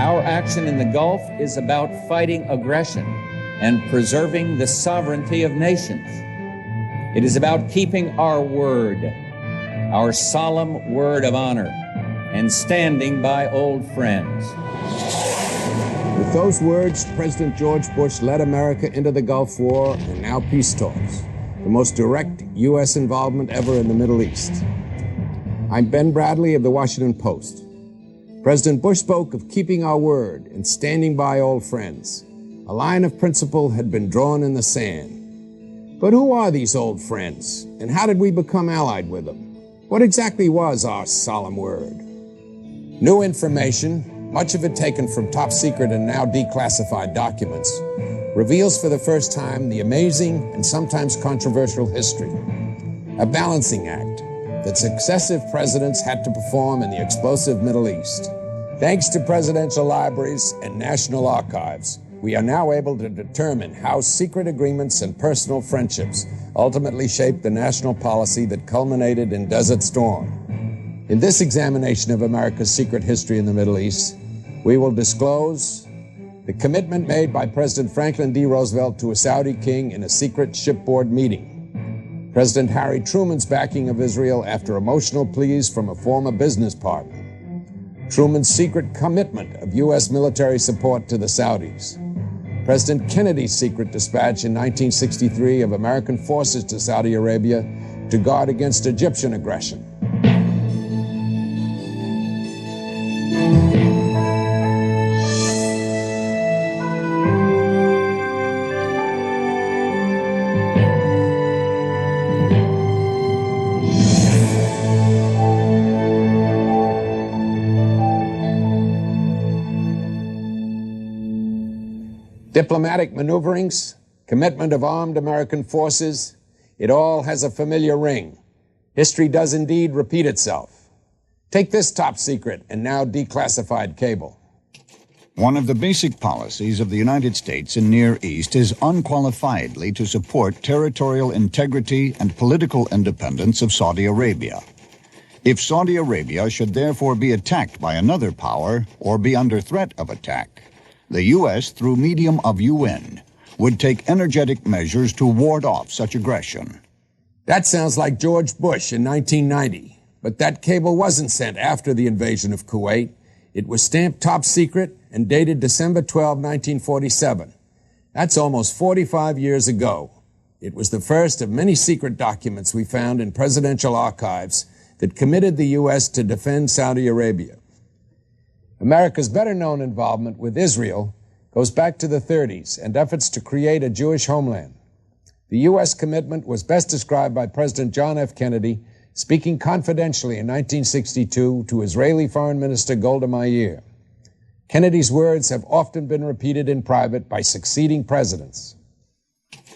Our action in the Gulf is about fighting aggression and preserving the sovereignty of nations. It is about keeping our word, our solemn word of honor, and standing by old friends. With those words, President George Bush led America into the Gulf War and now peace talks, the most direct U.S. involvement ever in the Middle East. I'm Ben Bradley of the Washington Post. President Bush spoke of keeping our word and standing by old friends. A line of principle had been drawn in the sand. But who are these old friends, and how did we become allied with them? What exactly was our solemn word? New information, much of it taken from top secret and now declassified documents, reveals for the first time the amazing and sometimes controversial history, a balancing act that successive presidents had to perform in the explosive Middle East. Thanks to presidential libraries and national archives, we are now able to determine how secret agreements and personal friendships ultimately shaped the national policy that culminated in Desert Storm. In this examination of America's secret history in the Middle East, we will disclose the commitment made by President Franklin D. Roosevelt to a Saudi king in a secret shipboard meeting, President Harry Truman's backing of Israel after emotional pleas from a former business partner, Truman's secret commitment of U.S. military support to the Saudis, President Kennedy's secret dispatch in 1963 of American forces to Saudi Arabia to guard against Egyptian aggression. Diplomatic maneuverings, commitment of armed American forces, it all has a familiar ring. History does indeed repeat itself. Take this top secret and now declassified cable. One of the basic policies of the United States in Near East is unqualifiedly to support territorial integrity and political independence of Saudi Arabia. If Saudi Arabia should therefore be attacked by another power or be under threat of attack, the U.S., through medium of UN, would take energetic measures to ward off such aggression. That sounds like George Bush in 1990, but that cable wasn't sent after the invasion of Kuwait. It was stamped top secret and dated December 12, 1947. That's almost 45 years ago. It was the first of many secret documents we found in presidential archives that committed the U.S. to defend Saudi Arabia. America's better-known involvement with Israel goes back to the 30s and efforts to create a Jewish homeland. The U.S. commitment was best described by President John F. Kennedy speaking confidentially in 1962 to Israeli Foreign Minister Golda Meir. Kennedy's words have often been repeated in private by succeeding presidents.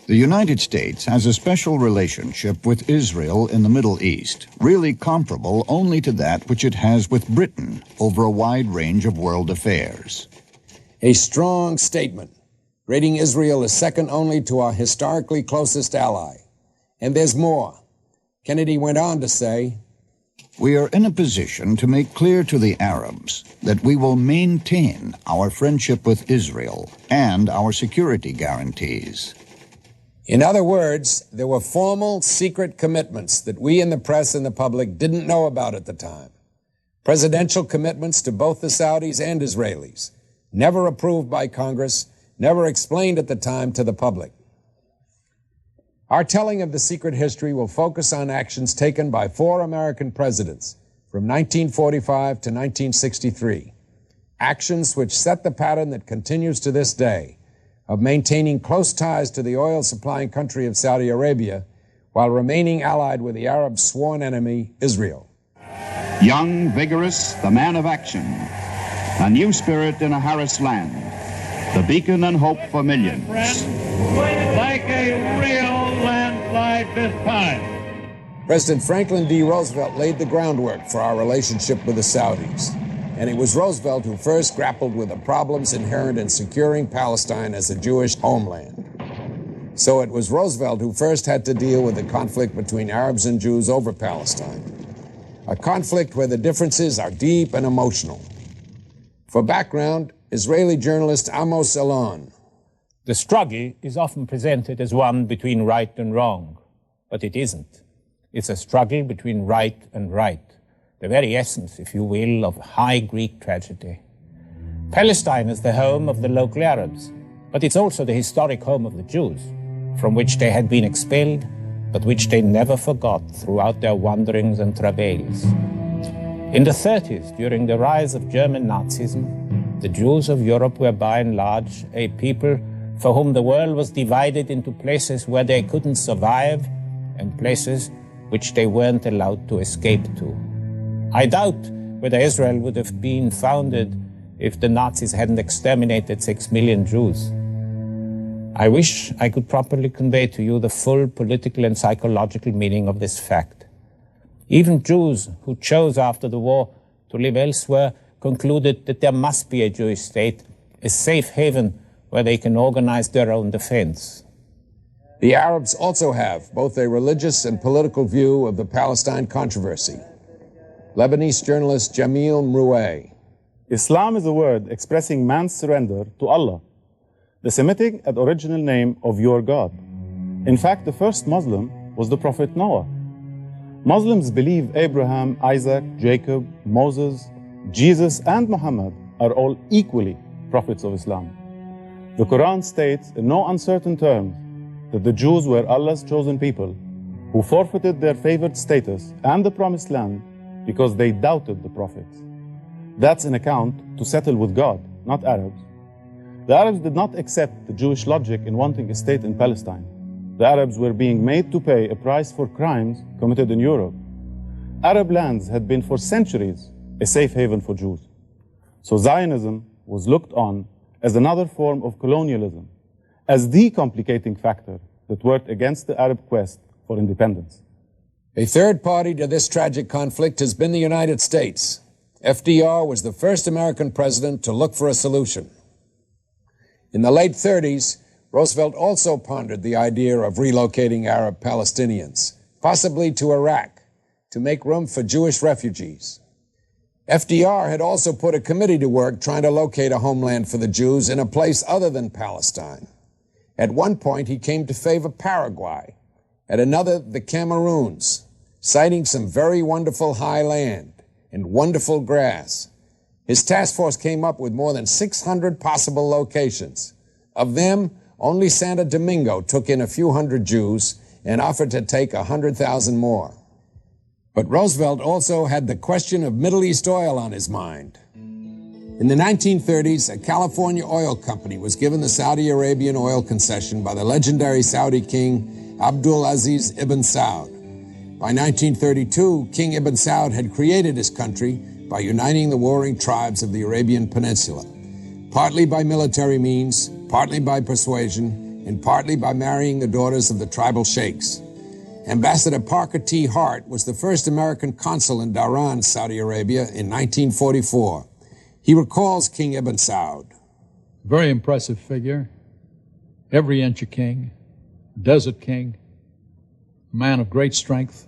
The United States has a special relationship with Israel in the Middle East, really comparable only to that which it has with Britain over a wide range of world affairs. A strong statement, rating Israel as second only to our historically closest ally. And there's more. Kennedy went on to say, "We are in a position to make clear to the Arabs that we will maintain our friendship with Israel and our security guarantees." In other words, there were formal, secret commitments that we in the press and the public didn't know about at the time. Presidential commitments to both the Saudis and Israelis, never approved by Congress, never explained at the time to the public. Our telling of the secret history will focus on actions taken by 4 American presidents from 1945 to 1963, actions which set the pattern that continues to this day of maintaining close ties to the oil-supplying country of Saudi Arabia while remaining allied with the Arabs' sworn enemy, Israel. Young, vigorous, the man of action, a new spirit in a harassed land, the beacon and hope for millions. Like a real landslide this time. President Franklin D. Roosevelt laid the groundwork for our relationship with the Saudis. And it was Roosevelt who first grappled with the problems inherent in securing Palestine as a Jewish homeland. So it was Roosevelt who first had to deal with the conflict between Arabs and Jews over Palestine, a conflict where the differences are deep and emotional. For background, Israeli journalist Amos Elon. The struggle is often presented as one between right and wrong, but it isn't. It's a struggle between right and right, the very essence, if you will, of high Greek tragedy. Palestine is the home of the local Arabs, but it's also the historic home of the Jews, from which they had been expelled, but which they never forgot throughout their wanderings and travails. In the 30s, during the rise of German Nazism, the Jews of Europe were by and large a people for whom the world was divided into places where they couldn't survive and places which they weren't allowed to escape to. I doubt whether Israel would have been founded if the Nazis hadn't exterminated 6 million Jews. I wish I could properly convey to you the full political and psychological meaning of this fact. Even Jews who chose after the war to live elsewhere concluded that there must be a Jewish state, a safe haven where they can organize their own defense. The Arabs also have both a religious and political view of the Palestine controversy. Lebanese journalist Jamil Mroueh. Islam is a word expressing man's surrender to Allah, the Semitic and original name of your God. In fact, the first Muslim was the Prophet Noah. Muslims believe Abraham, Isaac, Jacob, Moses, Jesus, and Muhammad are all equally prophets of Islam. The Quran states in no uncertain terms that the Jews were Allah's chosen people who forfeited their favored status and the promised land because they doubted the prophets. That's an account to settle with God, not Arabs. The Arabs did not accept the Jewish logic in wanting a state in Palestine. The Arabs were being made to pay a price for crimes committed in Europe. Arab lands had been for centuries a safe haven for Jews. So Zionism was looked on as another form of colonialism, as the complicating factor that worked against the Arab quest for independence. A third party to this tragic conflict has been the United States. FDR was the first American president to look for a solution. In the late 30s, Roosevelt also pondered the idea of relocating Arab Palestinians, possibly to Iraq, to make room for Jewish refugees. FDR had also put a committee to work trying to locate a homeland for the Jews in a place other than Palestine. At one point, he came to favor Paraguay, at another, the Cameroons, citing some very wonderful high land and wonderful grass. His task force came up with more than 600 possible locations. Of them, only Santo Domingo took in a few hundred Jews and offered to take 100,000 more. But Roosevelt also had the question of Middle East oil on his mind. In the 1930s, a California oil company was given the Saudi Arabian oil concession by the legendary Saudi king Abdul Aziz ibn Saud. By 1932, King Ibn Saud had created his country by uniting the warring tribes of the Arabian Peninsula, partly by military means, partly by persuasion, and partly by marrying the daughters of the tribal sheikhs. Ambassador Parker T. Hart was the first American consul in Dhahran, Saudi Arabia, in 1944. He recalls King Ibn Saud. Very impressive figure, every inch a king, desert king, a man of great strength,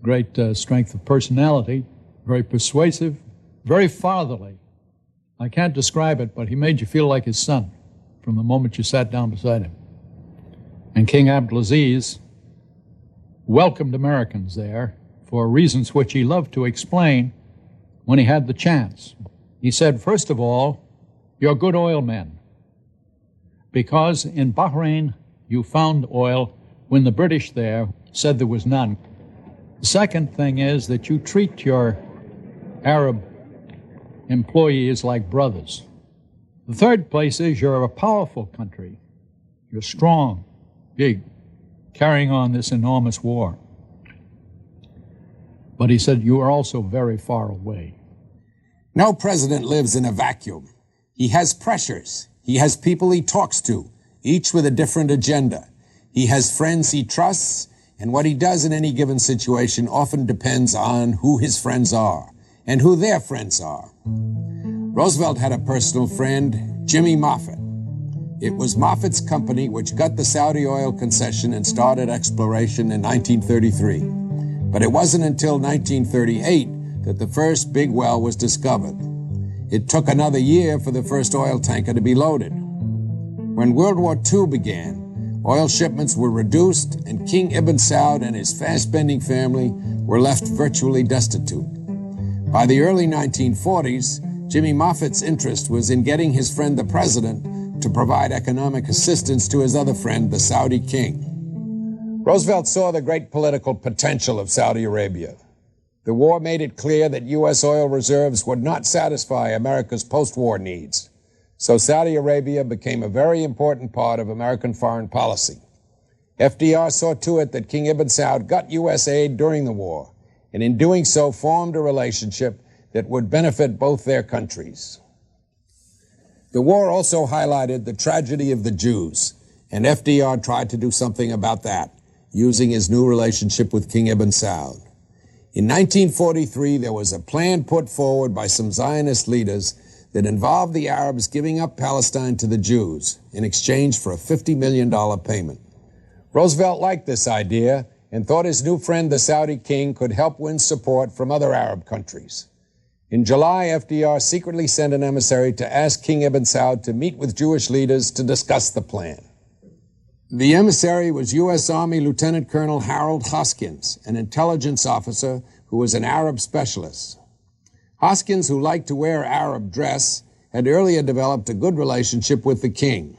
great strength of personality, very persuasive, very fatherly. I can't describe it, but he made you feel like his son from the moment you sat down beside him. And King Abdulaziz welcomed Americans there for reasons which he loved to explain when he had the chance. He said, first of all, you're good oil men, because in Bahrain you found oil when the British there said there was none. The second thing is that you treat your Arab employees like brothers. The third place is you're a powerful country. You're strong, big, carrying on this enormous war. But he said, you are also very far away. No president lives in a vacuum. He has pressures. He has people he talks to, each with a different agenda. He has friends he trusts, and what he does in any given situation often depends on who his friends are and who their friends are. Roosevelt had a personal friend, Jimmy Moffett. It was Moffat's company which got the Saudi oil concession and started exploration in 1933. But it wasn't until 1938 that the first big well was discovered. It took another year for the first oil tanker to be loaded. When World War II began, oil shipments were reduced and King Ibn Saud and his fast-spending family were left virtually destitute. By the early 1940s, Jimmy Moffat's interest was in getting his friend the president to provide economic assistance to his other friend, the Saudi king. Roosevelt saw the great political potential of Saudi Arabia. The war made it clear that U.S. oil reserves would not satisfy America's post-war needs. So Saudi Arabia became a very important part of American foreign policy. FDR saw to it that King Ibn Saud got U.S. aid during the war, and in doing so formed a relationship that would benefit both their countries. The war also highlighted the tragedy of the Jews, and FDR tried to do something about that, using his new relationship with King Ibn Saud. In 1943, there was a plan put forward by some Zionist leaders that involved the Arabs giving up Palestine to the Jews in exchange for a $50 million payment. Roosevelt liked this idea and thought his new friend, the Saudi king, could help win support from other Arab countries. In July, FDR secretly sent an emissary to ask King Ibn Saud to meet with Jewish leaders to discuss the plan. The emissary was U.S. Army Lieutenant Colonel Harold Hoskins, an intelligence officer who was an Arab specialist. Hoskins, who liked to wear Arab dress, had earlier developed a good relationship with the king.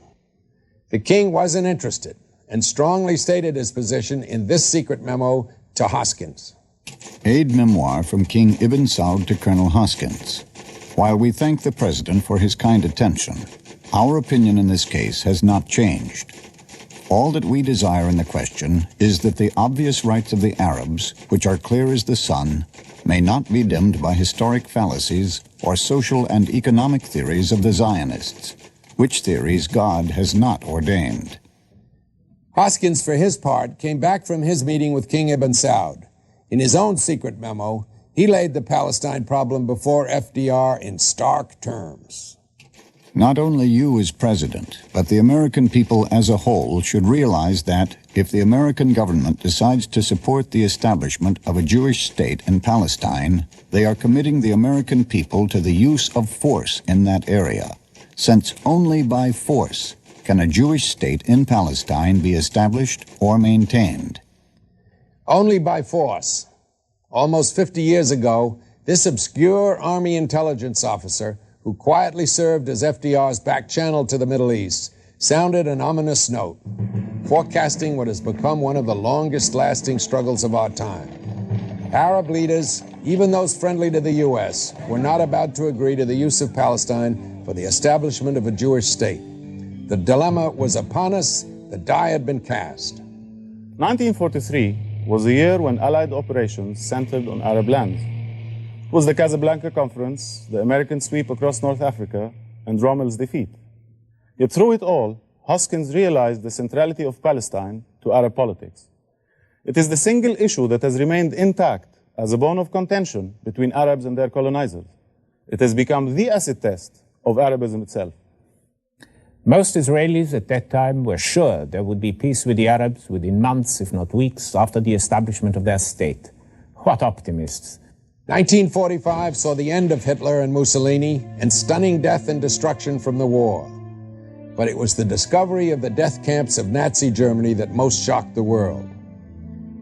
The king wasn't interested and strongly stated his position in this secret memo to Hoskins. Aid memoir from King Ibn Saud to Colonel Hoskins. While we thank the President for his kind attention, our opinion in this case has not changed. All that we desire in the question is that the obvious rights of the Arabs, which are clear as the sun, may not be dimmed by historic fallacies or social and economic theories of the Zionists, which theories God has not ordained. Hoskins, for his part, came back from his meeting with King Ibn Saud. In his own secret memo, he laid the Palestine problem before FDR in stark terms. Not only you as president, but the American people as a whole should realize that if the American government decides to support the establishment of a Jewish state in Palestine, they are committing the American people to the use of force in that area, since only by force can a Jewish state in Palestine be established or maintained. Only by force. Almost 50 years ago, this obscure Army intelligence officer, who quietly served as FDR's back channel to the Middle East, sounded an ominous note, forecasting what has become one of the longest-lasting struggles of our time. Arab leaders, even those friendly to the U.S., were not about to agree to the use of Palestine for the establishment of a Jewish state. The dilemma was upon us. The die had been cast. 1943 was the year when Allied operations centered on Arab lands. It was the Casablanca Conference, the American sweep across North Africa, and Rommel's defeat. Yet through it all, Hoskins realized the centrality of Palestine to Arab politics. It is the single issue that has remained intact as a bone of contention between Arabs and their colonizers. It has become the acid test of Arabism itself. Most Israelis at that time were sure there would be peace with the Arabs within months, if not weeks, after the establishment of their state. What optimists! 1945 saw the end of Hitler and Mussolini and stunning death and destruction from the war. But it was the discovery of the death camps of Nazi Germany that most shocked the world.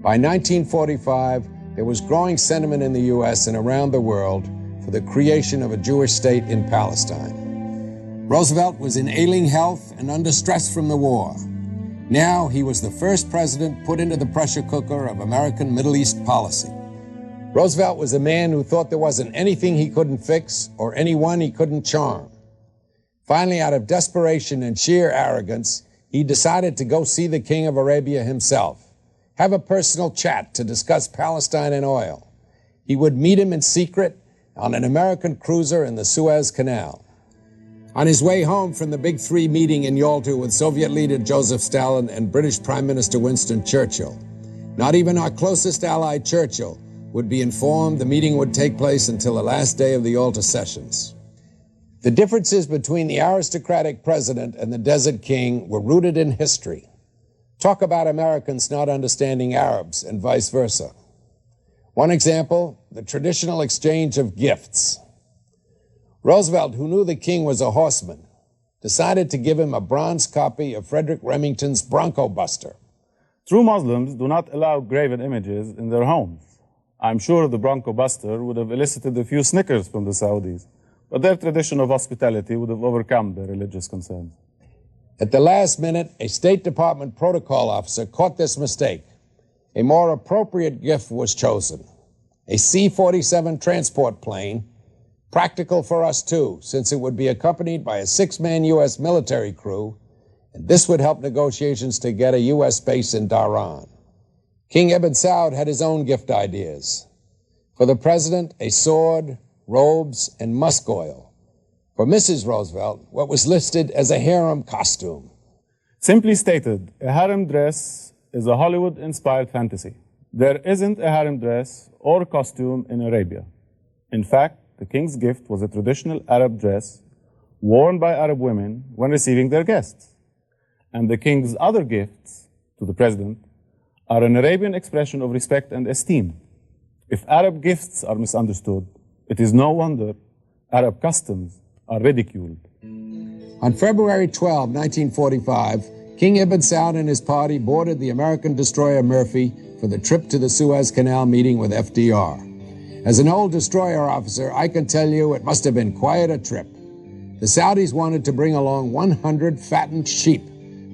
By 1945, there was growing sentiment in the U.S. and around the world for the creation of a Jewish state in Palestine. Roosevelt was in ailing health and under stress from the war. Now he was the first president put into the pressure cooker of American Middle East policy. Roosevelt was a man who thought there wasn't anything he couldn't fix or anyone he couldn't charm. Finally, out of desperation and sheer arrogance, he decided to go see the King of Arabia himself, have a personal chat to discuss Palestine and oil. He would meet him in secret on an American cruiser in the Suez Canal. On his way home from the Big Three meeting in Yalta with Soviet leader Joseph Stalin and British Prime Minister Winston Churchill, not even our closest ally Churchill would be informed the meeting would take place until the last day of the Yalta sessions. The differences between the aristocratic president and the desert king were rooted in history. Talk about Americans not understanding Arabs and vice versa. One example, the traditional exchange of gifts. Roosevelt, who knew the king was a horseman, decided to give him a bronze copy of Frederick Remington's Bronco Buster. True Muslims do not allow graven images in their homes. I'm sure the Bronco Buster would have elicited a few snickers from the Saudis, but their tradition of hospitality would have overcome their religious concerns. At the last minute, a State Department protocol officer caught this mistake. A more appropriate gift was chosen, a C-47 transport plane, practical for us too, since it would be accompanied by a 6-man U.S. military crew, and this would help negotiations to get a U.S. base in Dhahran. King Ibn Saud had his own gift ideas. For the president, a sword, robes, and musk oil. For Mrs. Roosevelt, what was listed as a harem costume. Simply stated, a harem dress is a Hollywood-inspired fantasy. There isn't a harem dress or costume in Arabia. In fact, the king's gift was a traditional Arab dress worn by Arab women when receiving their guests. And the king's other gifts to the president are an Arabian expression of respect and esteem. If Arab gifts are misunderstood, it is no wonder Arab customs are ridiculed. On February 12, 1945, King Ibn Saud and his party boarded the American destroyer Murphy for the trip to the Suez Canal meeting with FDR. As an old destroyer officer, I can tell you it must have been quite a trip. The Saudis wanted to bring along 100 fattened sheep,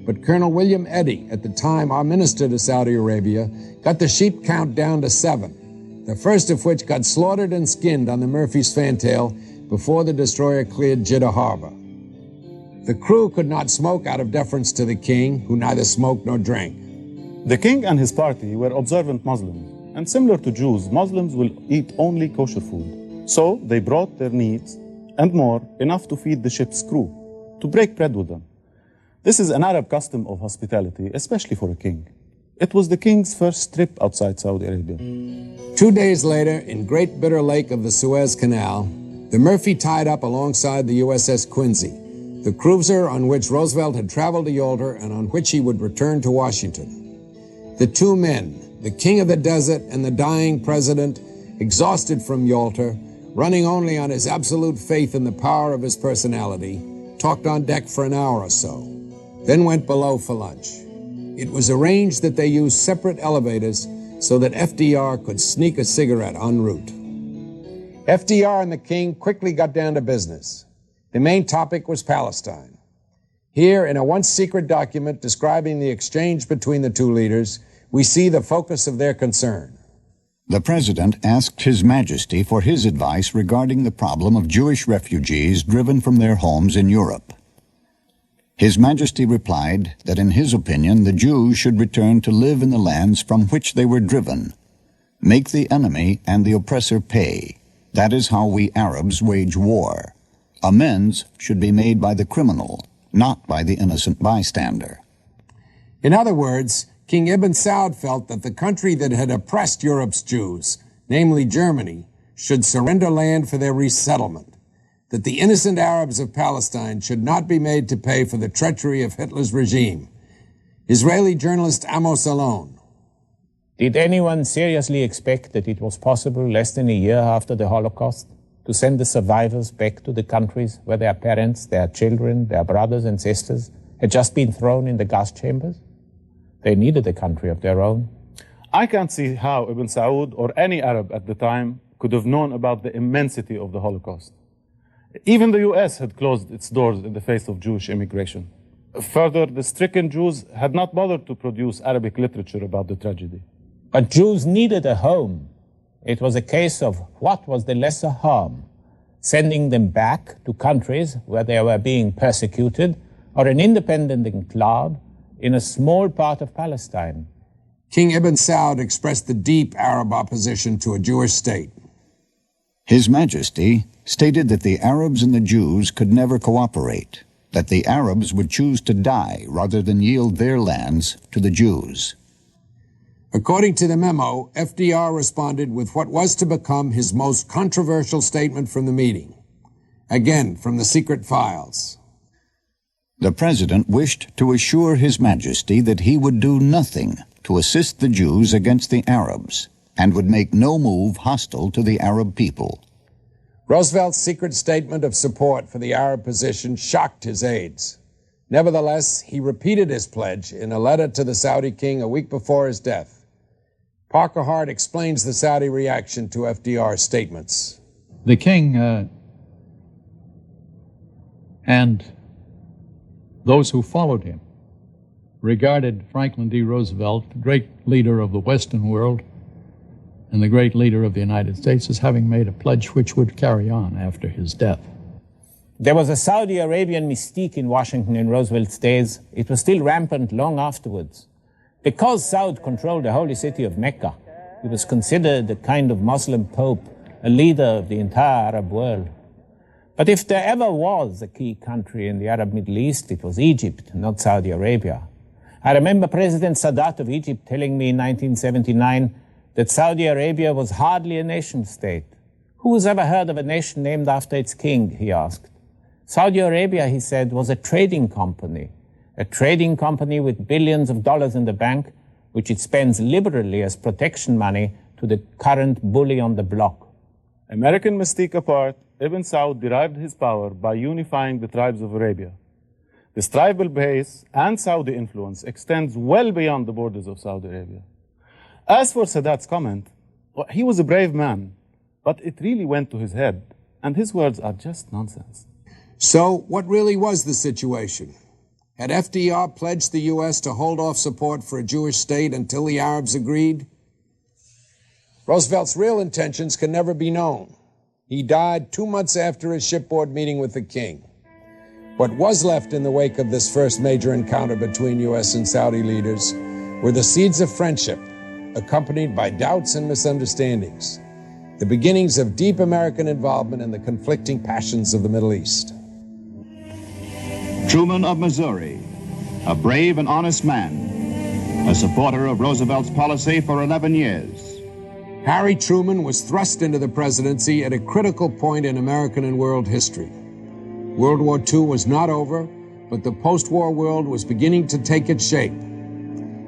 but Colonel William Eddy, at the time our minister to Saudi Arabia, got the sheep count down to 7, the first of which got slaughtered and skinned on the Murphy's fantail before the destroyer cleared Jeddah Harbor. The crew could not smoke out of deference to the king, who neither smoked nor drank. The king and his party were observant Muslims, and similar to Jews, Muslims will eat only kosher food. So they brought their needs, and more, enough to feed the ship's crew, to break bread with them. This is an Arab custom of hospitality, especially for a king. It was the king's first trip outside Saudi Arabia. 2 days later, in Great Bitter Lake of the Suez Canal, the Murphy tied up alongside the USS Quincy, the cruiser on which Roosevelt had traveled to Yalta and on which he would return to Washington. The two men, the king of the desert and the dying president, exhausted from Yalta, running only on his absolute faith in the power of his personality, talked on deck for an hour or so, then went below for lunch. It was arranged that they use separate elevators so that FDR could sneak a cigarette en route. FDR and the king quickly got down to business. The main topic was Palestine. Here, in a once secret document describing the exchange between the two leaders, we see the focus of their concern. The President asked His Majesty for his advice regarding the problem of Jewish refugees driven from their homes in Europe. His Majesty replied that in his opinion the Jews should return to live in the lands from which they were driven. Make the enemy and the oppressor pay. That is how we Arabs wage war. Amends should be made by the criminal, not by the innocent bystander. In other words, King Ibn Saud felt that the country that had oppressed Europe's Jews, namely Germany, should surrender land for their resettlement, that the innocent Arabs of Palestine should not be made to pay for the treachery of Hitler's regime. Israeli journalist Amos Alon. Did anyone seriously expect that it was possible less than a year after the Holocaust to send the survivors back to the countries where their parents, their children, their brothers and sisters had just been thrown in the gas chambers? They needed a country of their own. I can't see how Ibn Saud or any Arab at the time could have known about the immensity of the Holocaust. Even the US had closed its doors in the face of Jewish immigration. Further, the stricken Jews had not bothered to produce Arabic literature about the tragedy. But Jews needed a home. It was a case of what was the lesser harm, sending them back to countries where they were being persecuted, or an independent enclave in a small part of Palestine. King Ibn Saud expressed the deep Arab opposition to a Jewish state. His Majesty stated that the Arabs and the Jews could never cooperate, that the Arabs would choose to die rather than yield their lands to the Jews. According to the memo, FDR responded with what was to become his most controversial statement from the meeting. Again, from the secret files. The President wished to assure His Majesty that he would do nothing to assist the Jews against the Arabs, and would make no move hostile to the Arab people. Roosevelt's secret statement of support for the Arab position shocked his aides. Nevertheless, he repeated his pledge in a letter to the Saudi king a week before his death. Parker Hart explains the Saudi reaction to FDR's statements. The king and those who followed him regarded Franklin D. Roosevelt, the great leader of the Western world and the great leader of the United States, as having made a pledge which would carry on after his death. There was a Saudi Arabian mystique in Washington in Roosevelt's days. It was still rampant long afterwards. Because Saud controlled the holy city of Mecca, he was considered a kind of Muslim pope, a leader of the entire Arab world. But if there ever was a key country in the Arab Middle East, it was Egypt, not Saudi Arabia. I remember President Sadat of Egypt telling me in 1979 that Saudi Arabia was hardly a nation state. Who has ever heard of a nation named after its king, he asked. Saudi Arabia, he said, was a trading company with billions of dollars in the bank, which it spends liberally as protection money to the current bully on the block. American mystique apart, Ibn Saud derived his power by unifying the tribes of Arabia. This tribal base and Saudi influence extends well beyond the borders of Saudi Arabia. As for Sadat's comment, well, he was a brave man, but it really went to his head, and his words are just nonsense. So, what really was the situation? Had FDR pledged the U.S. to hold off support for a Jewish state until the Arabs agreed? Roosevelt's real intentions can never be known. He died 2 months after his shipboard meeting with the king. What was left in the wake of this first major encounter between U.S. and Saudi leaders were the seeds of friendship, accompanied by doubts and misunderstandings, the beginnings of deep American involvement in the conflicting passions of the Middle East. Truman of Missouri, a brave and honest man, a supporter of Roosevelt's policy for 11 years. Harry Truman was thrust into the presidency at a critical point in American and world history. World War II was not over, but the post-war world was beginning to take its shape.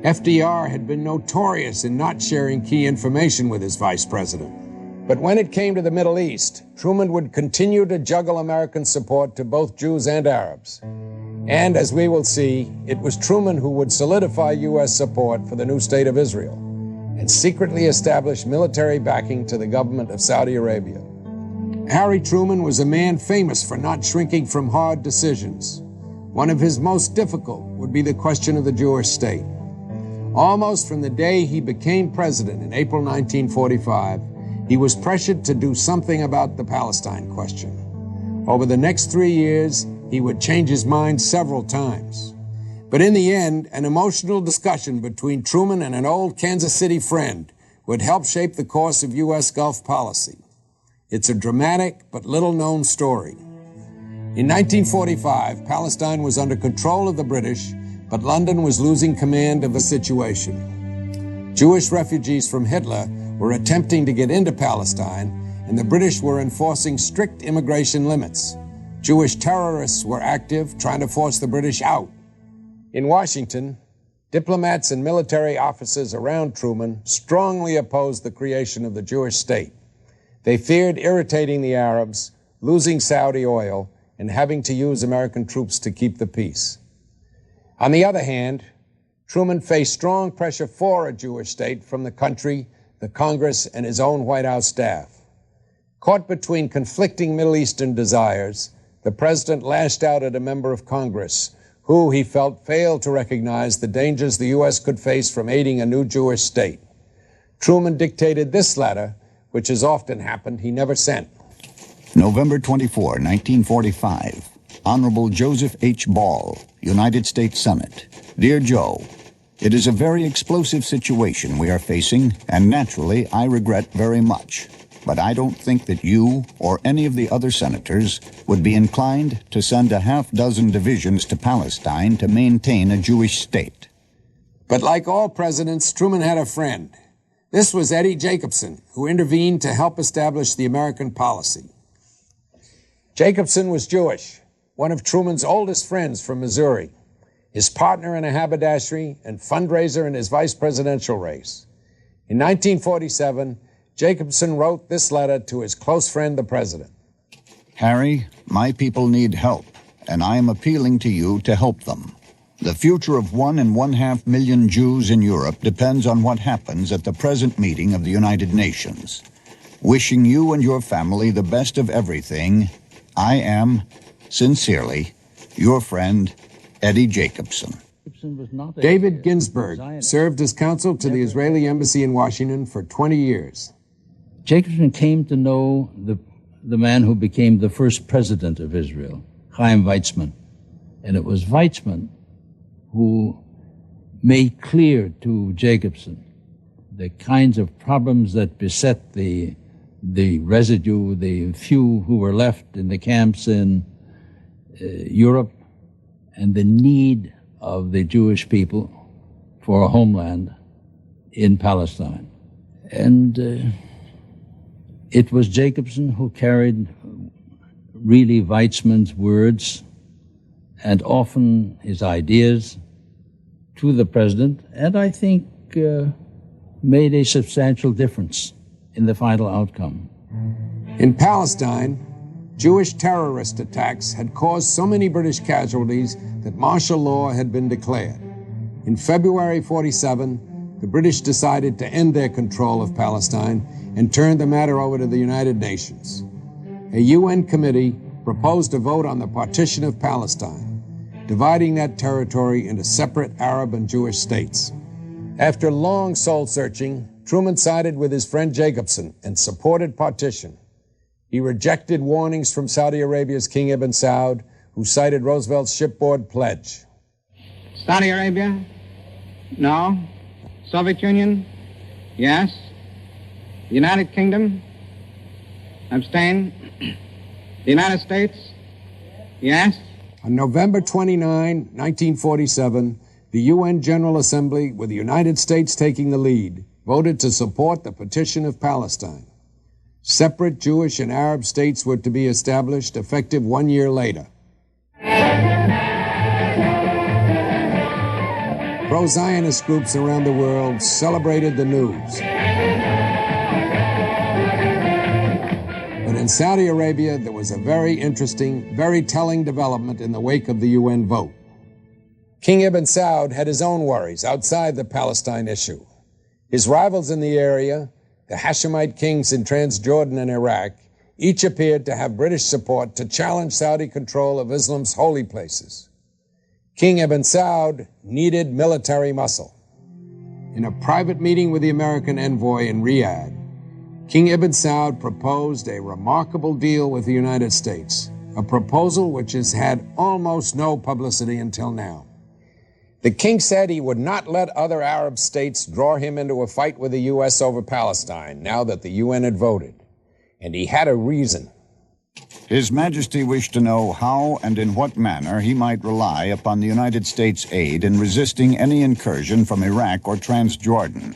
FDR had been notorious in not sharing key information with his vice president. But when it came to the Middle East, Truman would continue to juggle American support to both Jews and Arabs. And as we will see, it was Truman who would solidify U.S. support for the new state of Israel and secretly establish military backing to the government of Saudi Arabia. Harry Truman was a man famous for not shrinking from hard decisions. One of his most difficult would be the question of the Jewish state. Almost from the day he became president in April 1945, he was pressured to do something about the Palestine question. Over the next 3 years, he would change his mind several times. But in the end, an emotional discussion between Truman and an old Kansas City friend would help shape the course of U.S. Gulf policy. It's a dramatic but little-known story. In 1945, Palestine was under control of the British, but London was losing command of the situation. Jewish refugees from Hitler were attempting to get into Palestine, and the British were enforcing strict immigration limits. Jewish terrorists were active, trying to force the British out. In Washington, diplomats and military officers around Truman strongly opposed the creation of the Jewish state. They feared irritating the Arabs, losing Saudi oil, and having to use American troops to keep the peace. On the other hand, Truman faced strong pressure for a Jewish state from the country, the Congress, and his own White House staff. Caught between conflicting Middle Eastern desires, the president lashed out at a member of Congress who, he felt, failed to recognize the dangers the U.S. could face from aiding a new Jewish state. Truman dictated this letter, which, as often happened, he never sent. November 24, 1945. Honorable Joseph H. Ball, United States Senate. Dear Joe, it is a very explosive situation we are facing, and naturally I regret very much. But I don't think that you or any of the other senators would be inclined to send a half-dozen divisions to Palestine to maintain a Jewish state. But like all presidents, Truman had a friend. This was Eddie Jacobson, who intervened to help establish the American policy. Jacobson was Jewish, one of Truman's oldest friends from Missouri, his partner in a haberdashery and fundraiser in his vice presidential race. In 1947, Jacobson wrote this letter to his close friend, the president. Harry, my people need help, and I am appealing to you to help them. The future of 1.5 million Jews in Europe depends on what happens at the present meeting of the United Nations. Wishing you and your family the best of everything, I am, sincerely, your friend, Eddie Jacobson. David Ginsburg served as counsel to the Israeli embassy in Washington for 20 years. Jacobson came to know the man who became the first president of Israel, Chaim Weizmann. And it was Weizmann who made clear to Jacobson the kinds of problems that beset the residue, the few who were left in the camps in Europe, and the need of the Jewish people for a homeland in Palestine. And it was Jacobson who carried really Weizmann's words and often his ideas to the president, and I think made a substantial difference in the final outcome. In Palestine, Jewish terrorist attacks had caused so many British casualties that martial law had been declared. In February 47, the British decided to end their control of Palestine and turned the matter over to the United Nations. A UN committee proposed a vote on the partition of Palestine, dividing that territory into separate Arab and Jewish states. After long soul-searching, Truman sided with his friend Jacobson and supported partition. He rejected warnings from Saudi Arabia's King Ibn Saud, who cited Roosevelt's shipboard pledge. Saudi Arabia? No. Soviet Union? Yes. The United Kingdom? Abstain. The United States? Yes. On November 29, 1947, the UN General Assembly, with the United States taking the lead, voted to support the partition of Palestine. Separate Jewish and Arab states were to be established effective 1 year later. Pro-Zionist groups around the world celebrated the news. But in Saudi Arabia, there was a very interesting, very telling development in the wake of the UN vote. King Ibn Saud had his own worries outside the Palestine issue. His rivals in the area, the Hashemite kings in Transjordan and Iraq, each appeared to have British support to challenge Saudi control of Islam's holy places. King Ibn Saud needed military muscle. In a private meeting with the American envoy in Riyadh, King Ibn Saud proposed a remarkable deal with the United States, a proposal which has had almost no publicity until now. The king said he would not let other Arab states draw him into a fight with the U.S. over Palestine, now that the UN had voted. And he had a reason. His Majesty wished to know how and in what manner he might rely upon the United States' aid in resisting any incursion from Iraq or Transjordan,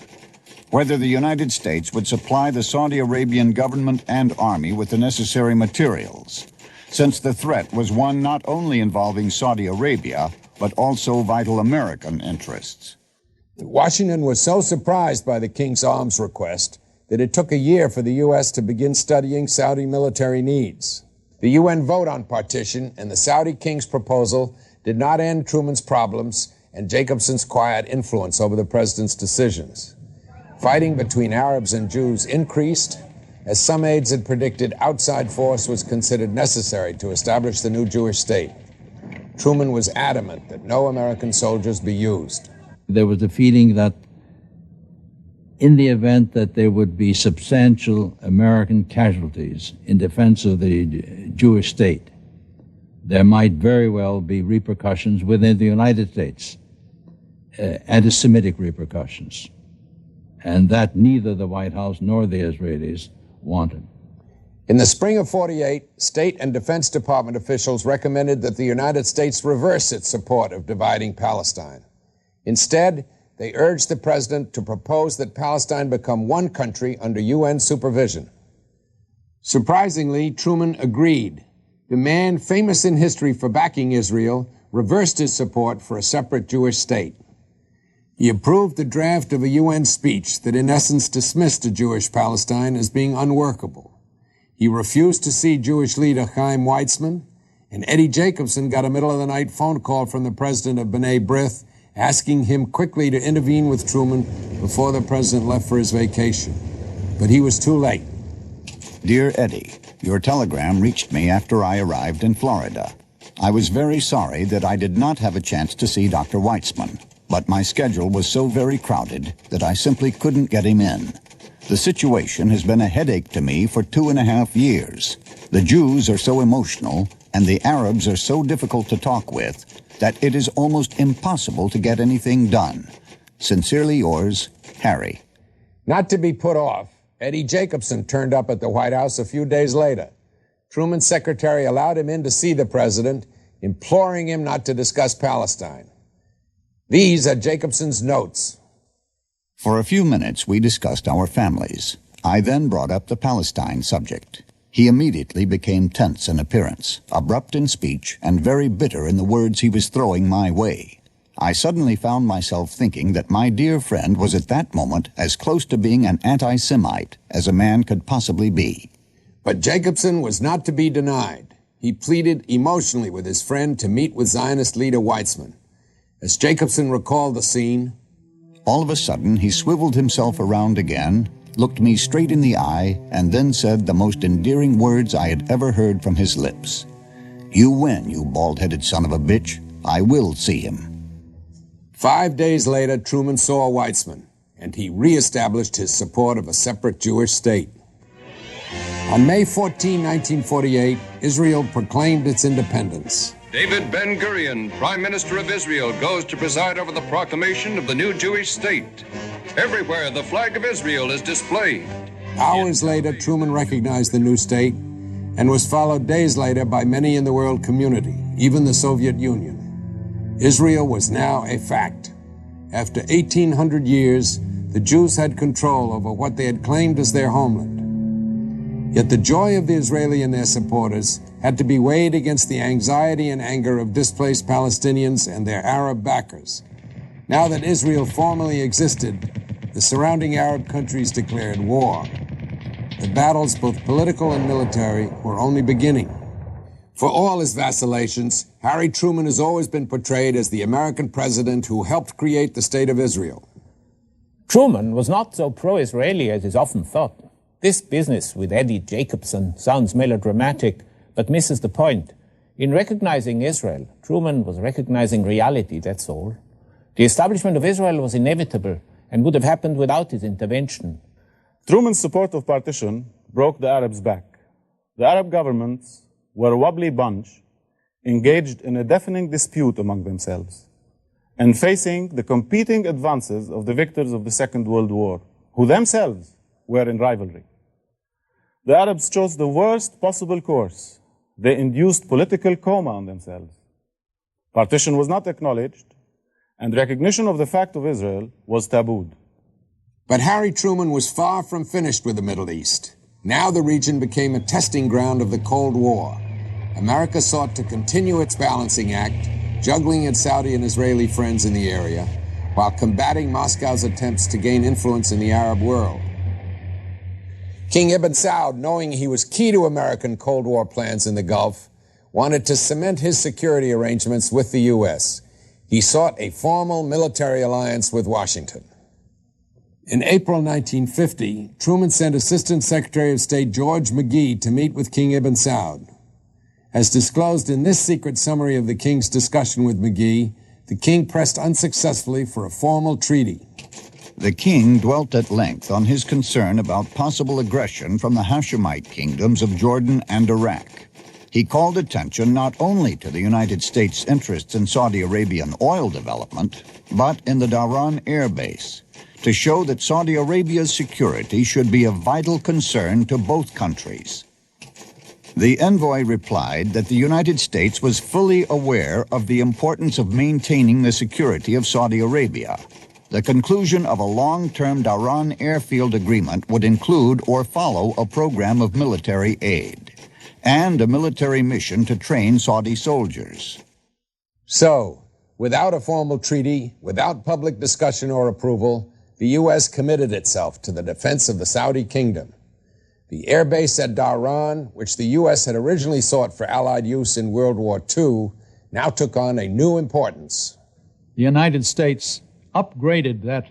whether the United States would supply the Saudi Arabian government and army with the necessary materials, since the threat was one not only involving Saudi Arabia, but also vital American interests. Washington was so surprised by the king's arms request that it took a year for the U.S. to begin studying Saudi military needs. The UN vote on partition and the Saudi king's proposal did not end Truman's problems and Jacobson's quiet influence over the president's decisions. Fighting between Arabs and Jews increased. As some aides had predicted, outside force was considered necessary to establish the new Jewish state. Truman was adamant that no American soldiers be used. There was a feeling that in the event that there would be substantial American casualties in defense of the Jewish state, there might very well be repercussions within the United States, anti-Semitic repercussions, and that neither the White House nor the Israelis wanted. In the spring of '48, State and Defense Department officials recommended that the United States reverse its support of dividing Palestine. Instead, they urged the president to propose that Palestine become one country under UN supervision. Surprisingly, Truman agreed. The man famous in history for backing Israel reversed his support for a separate Jewish state. He approved the draft of a UN speech that in essence dismissed a Jewish Palestine as being unworkable. He refused to see Jewish leader Chaim Weizmann, and Eddie Jacobson got a middle-of-the-night phone call from the president of B'nai B'rith asking him quickly to intervene with Truman before the president left for his vacation. But he was too late. Dear Eddie, your telegram reached me after I arrived in Florida. I was very sorry that I did not have a chance to see Dr. Weizmann, but my schedule was so very crowded that I simply couldn't get him in. The situation has been a headache to me for 2.5 years. The Jews are so emotional, and the Arabs are so difficult to talk with, that it is almost impossible to get anything done. Sincerely yours, Harry. Not to be put off, Eddie Jacobson turned up at the White House a few days later. Truman's secretary allowed him in to see the president, imploring him not to discuss Palestine. These are Jacobson's notes. For a few minutes, we discussed our families. I then brought up the Palestine subject. He immediately became tense in appearance, abrupt in speech, and very bitter in the words he was throwing my way. I suddenly found myself thinking that my dear friend was at that moment as close to being an anti-Semite as a man could possibly be. But Jacobson was not to be denied. He pleaded emotionally with his friend to meet with Zionist leader Weizmann. As Jacobson recalled the scene, all of a sudden, he swiveled himself around again, looked me straight in the eye, and then said the most endearing words I had ever heard from his lips. "You win, you bald-headed son of a bitch. I will see him." 5 days later, Truman saw Weizmann, and he reestablished his support of a separate Jewish state. On May 14, 1948, Israel proclaimed its independence. David Ben-Gurion, Prime Minister of Israel, goes to preside over the proclamation of the new Jewish state. Everywhere, the flag of Israel is displayed. Hours later, Truman recognized the new state and was followed days later by many in the world community, even the Soviet Union. Israel was now a fact. After 1,800 years, the Jews had control over what they had claimed as their homeland. Yet the joy of the Israeli and their supporters had to be weighed against the anxiety and anger of displaced Palestinians and their Arab backers. Now that Israel formally existed, the surrounding Arab countries declared war. The battles, both political and military, were only beginning. For all his vacillations, Harry Truman has always been portrayed as the American president who helped create the State of Israel. Truman was not so pro-Israeli as is often thought. This business with Eddie Jacobson sounds melodramatic, but misses the point. In recognizing Israel, Truman was recognizing reality, that's all. The establishment of Israel was inevitable and would have happened without his intervention. Truman's support of partition broke the Arabs' back. The Arab governments were a wobbly bunch, engaged in a deafening dispute among themselves, and facing the competing advances of the victors of the Second World War, who themselves were in rivalry. The Arabs chose the worst possible course. They induced political coma on themselves. Partition was not acknowledged, and recognition of the fact of Israel was tabooed. But Harry Truman was far from finished with the Middle East. Now the region became a testing ground of the Cold War. America sought to continue its balancing act, juggling its Saudi and Israeli friends in the area, while combating Moscow's attempts to gain influence in the Arab world. King Ibn Saud, knowing he was key to American Cold War plans in the Gulf, wanted to cement his security arrangements with the U.S. He sought a formal military alliance with Washington. In April 1950, Truman sent Assistant Secretary of State George McGee to meet with King Ibn Saud. As disclosed in this secret summary of the king's discussion with McGee, the king pressed unsuccessfully for a formal treaty. The king dwelt at length on his concern about possible aggression from the Hashemite kingdoms of Jordan and Iraq. He called attention not only to the United States' interests in Saudi Arabian oil development, but in the Dhahran air base, to show that Saudi Arabia's security should be a vital concern to both countries. The envoy replied that the United States was fully aware of the importance of maintaining the security of Saudi Arabia. The conclusion of a long-term Dhahran airfield agreement would include or follow a program of military aid and a military mission to train Saudi soldiers. So, without a formal treaty, without public discussion or approval, the U.S. committed itself to the defense of the Saudi kingdom. The air base at Dhahran, which the U.S. had originally sought for Allied use in World War II, now took on a new importance. The United States upgraded that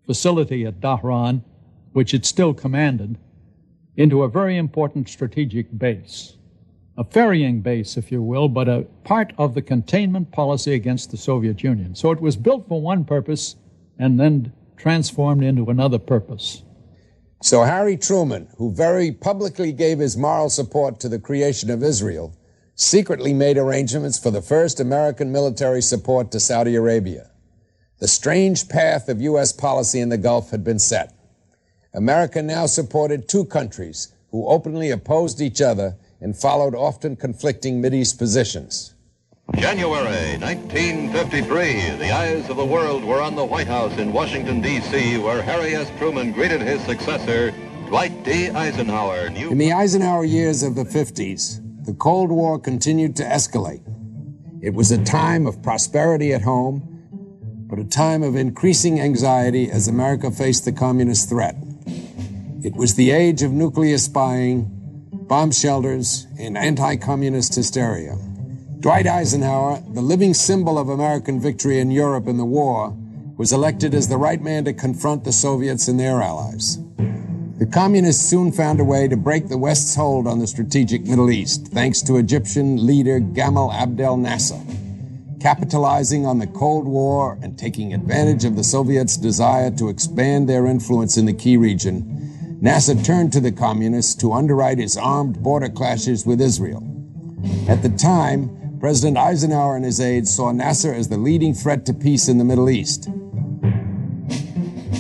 facility at Dhahran, which it still commanded, into a very important strategic base. A ferrying base, if you will, but a part of the containment policy against the Soviet Union. So it was built for one purpose and then transformed into another purpose. So Harry Truman, who very publicly gave his moral support to the creation of Israel, secretly made arrangements for the first American military support to Saudi Arabia. The strange path of U.S. policy in the Gulf had been set. America now supported two countries who openly opposed each other and followed often conflicting Mideast positions. January 1953, the eyes of the world were on the White House in Washington, D.C., where Harry S. Truman greeted his successor, Dwight D. Eisenhower. In the Eisenhower years of the 50s, the Cold War continued to escalate. It was a time of prosperity at home, but a time of increasing anxiety as America faced the communist threat. It was the age of nuclear spying, bomb shelters, and anti-communist hysteria. Dwight Eisenhower, the living symbol of American victory in Europe in the war, was elected as the right man to confront the Soviets and their allies. The communists soon found a way to break the West's hold on the strategic Middle East, thanks to Egyptian leader Gamal Abdel Nasser. Capitalizing on the Cold War and taking advantage of the Soviets' desire to expand their influence in the key region, Nasser turned to the communists to underwrite his armed border clashes with Israel. At the time, President Eisenhower and his aides saw Nasser as the leading threat to peace in the Middle East.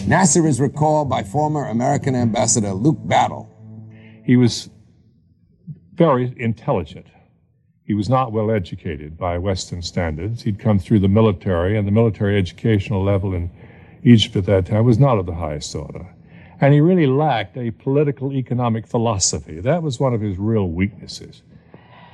Nasser is recalled by former American Ambassador Luke Battle. He was very intelligent. He was not well educated by Western standards. He'd come through the military, and the military educational level in Egypt at that time was not of the highest order. And he really lacked a political economic philosophy. That was one of his real weaknesses.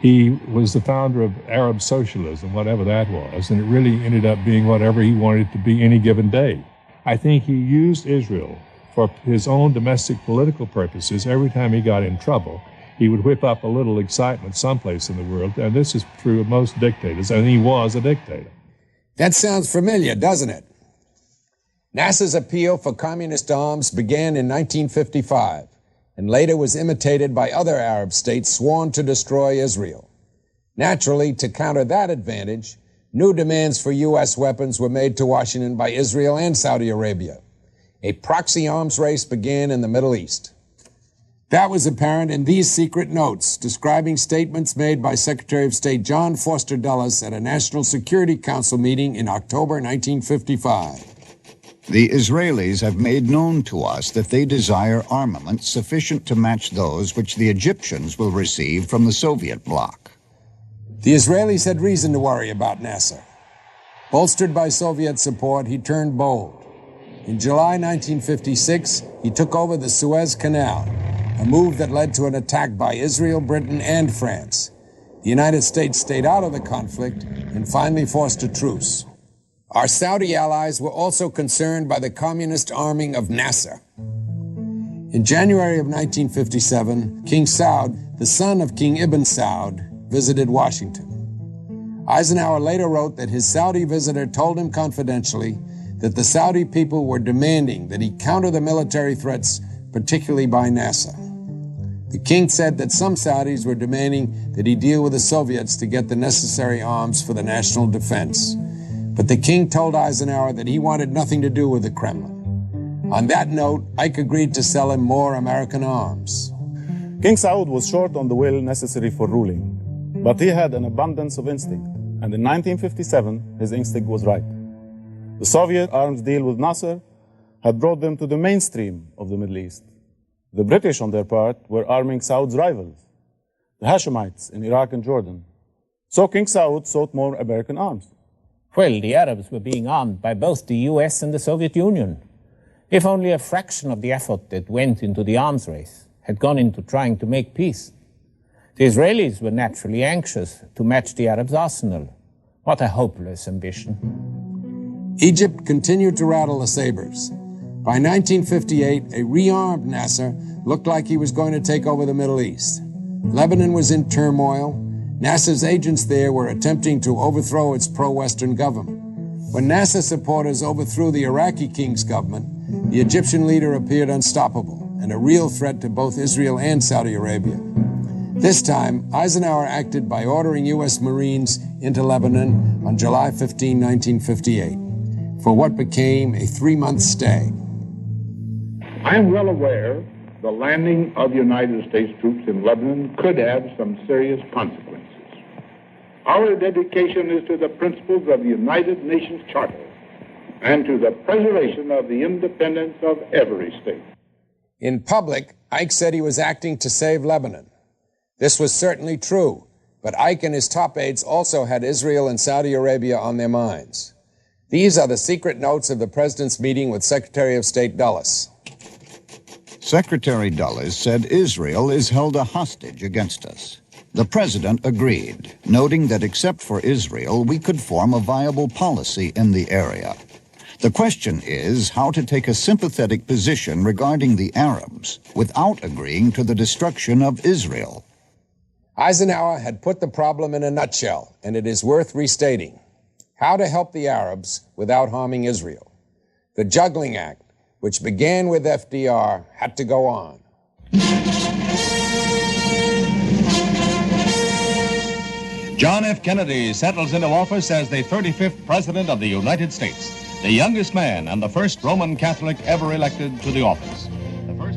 He was the founder of Arab socialism, whatever that was, and it really ended up being whatever he wanted it to be any given day. I think he used Israel for his own domestic political purposes. Every time he got in trouble, he would whip up a little excitement someplace in the world, and this is true of most dictators, and he was a dictator. That sounds familiar, doesn't it? Nasser's appeal for communist arms began in 1955 and later was imitated by other Arab states sworn to destroy Israel. Naturally, to counter that advantage, new demands for U.S. weapons were made to Washington by Israel and Saudi Arabia. A proxy arms race began in the Middle East. That was apparent in these secret notes describing statements made by Secretary of State John Foster Dulles at a National Security Council meeting in October 1955. The Israelis have made known to us that they desire armaments sufficient to match those which the Egyptians will receive from the Soviet bloc. The Israelis had reason to worry about Nasser. Bolstered by Soviet support, he turned bold. In July 1956, he took over the Suez Canal, a move that led to an attack by Israel, Britain, and France. The United States stayed out of the conflict and finally forced a truce. Our Saudi allies were also concerned by the communist arming of Nasser. In January of 1957, King Saud, the son of King Ibn Saud, visited Washington. Eisenhower later wrote that his Saudi visitor told him confidentially that the Saudi people were demanding that he counter the military threats, particularly by Nasser. The king said that some Saudis were demanding that he deal with the Soviets to get the necessary arms for the national defense. But the king told Eisenhower that he wanted nothing to do with the Kremlin. On that note, Ike agreed to sell him more American arms. King Saud was short on the will necessary for ruling, but he had an abundance of instinct, and in 1957, his instinct was right. The Soviet arms deal with Nasser had brought them to the mainstream of the Middle East. The British, on their part, were arming Saud's rivals, the Hashemites in Iraq and Jordan. So King Saud sought more American arms. Well, the Arabs were being armed by both the US and the Soviet Union. If only a fraction of the effort that went into the arms race had gone into trying to make peace. The Israelis were naturally anxious to match the Arabs' arsenal. What a hopeless ambition. Egypt continued to rattle the sabers. By 1958, a rearmed Nasser looked like he was going to take over the Middle East. Lebanon was in turmoil. Nasser's agents there were attempting to overthrow its pro-Western government. When Nasser supporters overthrew the Iraqi king's government, the Egyptian leader appeared unstoppable and a real threat to both Israel and Saudi Arabia. This time, Eisenhower acted by ordering U.S. Marines into Lebanon on July 15, 1958, for what became a 3-month stay. I am well aware the landing of United States troops in Lebanon could have some serious consequences. Our dedication is to the principles of the United Nations Charter and to the preservation of the independence of every state. In public, Ike said he was acting to save Lebanon. This was certainly true, but Ike and his top aides also had Israel and Saudi Arabia on their minds. These are the secret notes of the president's meeting with Secretary of State Dulles. Secretary Dulles said Israel is held a hostage against us. The president agreed, noting that except for Israel, we could form a viable policy in the area. The question is how to take a sympathetic position regarding the Arabs without agreeing to the destruction of Israel. Eisenhower had put the problem in a nutshell, and it is worth restating. How to help the Arabs without harming Israel. The juggling act, which began with FDR, had to go on. John F. Kennedy settles into office as the 35th President of the United States, the youngest man and the first Roman Catholic ever elected to the office.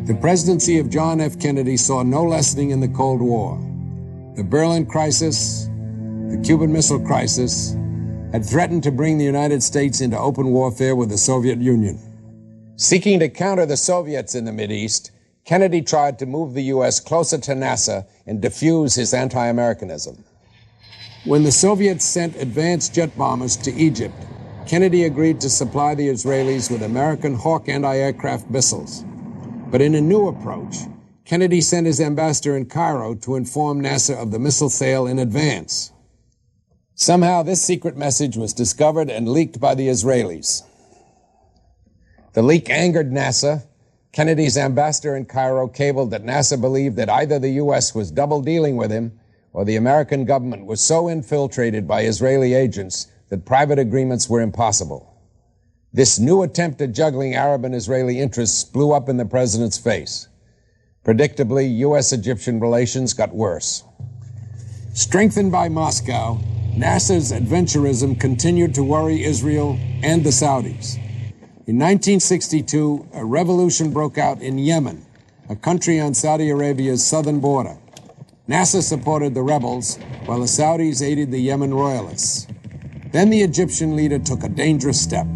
The presidency of John F. Kennedy saw no lessening in the Cold War. The Berlin crisis, the Cuban Missile Crisis, had threatened to bring the United States into open warfare with the Soviet Union. Seeking to counter the Soviets in the Mideast, Kennedy tried to move the U.S. closer to Nasser and diffuse his anti-Americanism. When the Soviets sent advanced jet bombers to Egypt, Kennedy agreed to supply the Israelis with American Hawk anti-aircraft missiles. But in a new approach, Kennedy sent his ambassador in Cairo to inform Nasser of the missile sale in advance. Somehow, this secret message was discovered and leaked by the Israelis. The leak angered Nasser. Kennedy's ambassador in Cairo cabled that Nasser believed that either the U.S. was double-dealing with him or the American government was so infiltrated by Israeli agents that private agreements were impossible. This new attempt at juggling Arab and Israeli interests blew up in the president's face. Predictably, U.S.-Egyptian relations got worse. Strengthened by Moscow, Nasser's adventurism continued to worry Israel and the Saudis. In 1962, a revolution broke out in Yemen, a country on Saudi Arabia's southern border. Nasser supported the rebels, while the Saudis aided the Yemen royalists. Then the Egyptian leader took a dangerous step.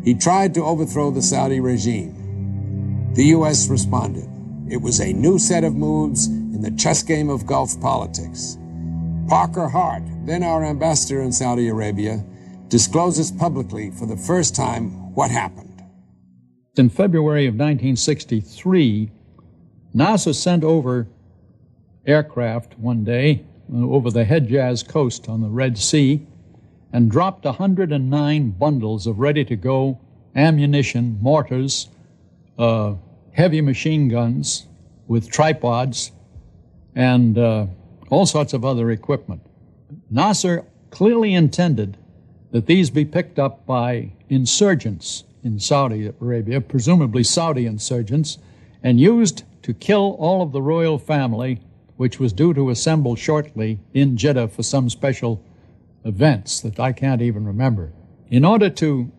He tried to overthrow the Saudi regime. The U.S. responded. It was a new set of moves in the chess game of Gulf politics. Parker Hart, then our ambassador in Saudi Arabia, discloses publicly for the first time what happened. In February of 1963, Nasser sent over aircraft one day over the Hejaz coast on the Red Sea and dropped 109 bundles of ready-to-go ammunition, mortars, heavy machine guns with tripods, and all sorts of other equipment. Nasser clearly intended that these be picked up by insurgents in Saudi Arabia, presumably Saudi insurgents, and used to kill all of the royal family, which was due to assemble shortly in Jeddah for some special events that I can't even remember. In order to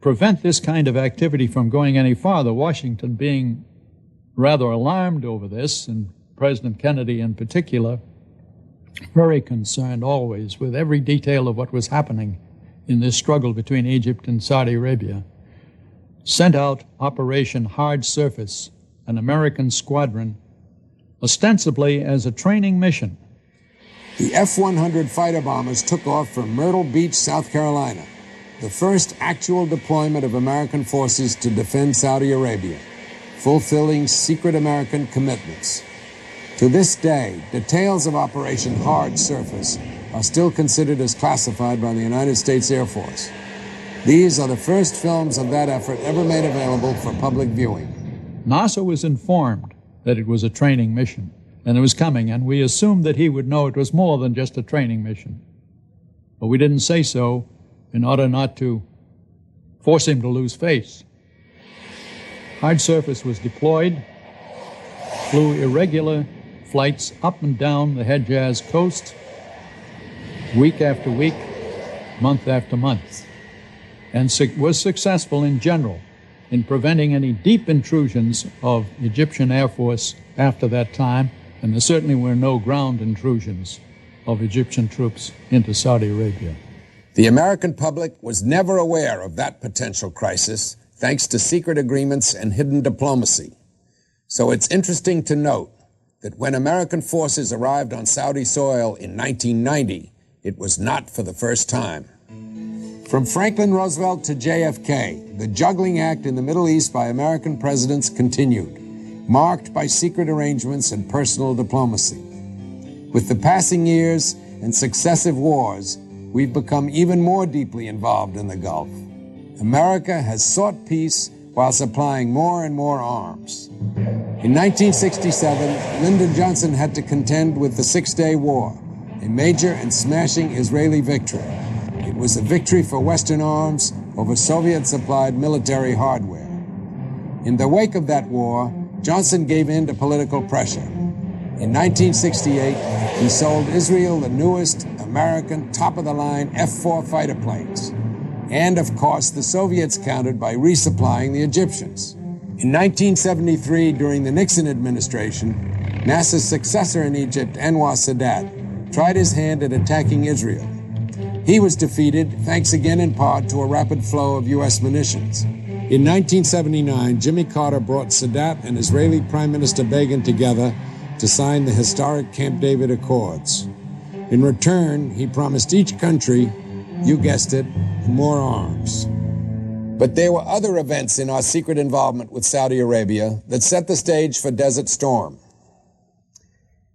prevent this kind of activity from going any farther, Washington being rather alarmed over this, and President Kennedy in particular, very concerned always with every detail of what was happening in this struggle between Egypt and Saudi Arabia, sent out Operation Hard Surface, an American squadron, ostensibly as a training mission. The F-100 fighter bombers took off from Myrtle Beach, South Carolina, the first actual deployment of American forces to defend Saudi Arabia, fulfilling secret American commitments. To this day, details of Operation Hard Surface are still considered as classified by the United States Air Force. These are the first films of that effort ever made available for public viewing. Nasser was informed that it was a training mission, and it was coming, and we assumed that he would know it was more than just a training mission. But we didn't say so in order not to force him to lose face. Hard surface was deployed, flew irregular flights up and down the Hejaz coast, week after week, month after month, and was successful in general in preventing any deep intrusions of Egyptian Air Force after that time, and there certainly were no ground intrusions of Egyptian troops into Saudi Arabia. The American public was never aware of that potential crisis, thanks to secret agreements and hidden diplomacy. So it's interesting to note that when American forces arrived on Saudi soil in 1990, it was not for the first time. From Franklin Roosevelt to JFK, the juggling act in the Middle East by American presidents continued, marked by secret arrangements and personal diplomacy. With the passing years and successive wars, we've become even more deeply involved in the Gulf. America has sought peace while supplying more and more arms. In 1967, Lyndon Johnson had to contend with the Six-Day War, a major and smashing Israeli victory. It was a victory for Western arms over Soviet-supplied military hardware. In the wake of that war, Johnson gave in to political pressure. In 1968, he sold Israel the newest American top-of-the-line F-4 fighter planes. And, of course, the Soviets countered by resupplying the Egyptians. In 1973, during the Nixon administration, Nasser's successor in Egypt, Anwar Sadat, tried his hand at attacking Israel. He was defeated, thanks again in part to a rapid flow of U.S. munitions. In 1979, Jimmy Carter brought Sadat and Israeli Prime Minister Begin together to sign the historic Camp David Accords. In return, he promised each country, you guessed it, more arms. But there were other events in our secret involvement with Saudi Arabia that set the stage for Desert Storm.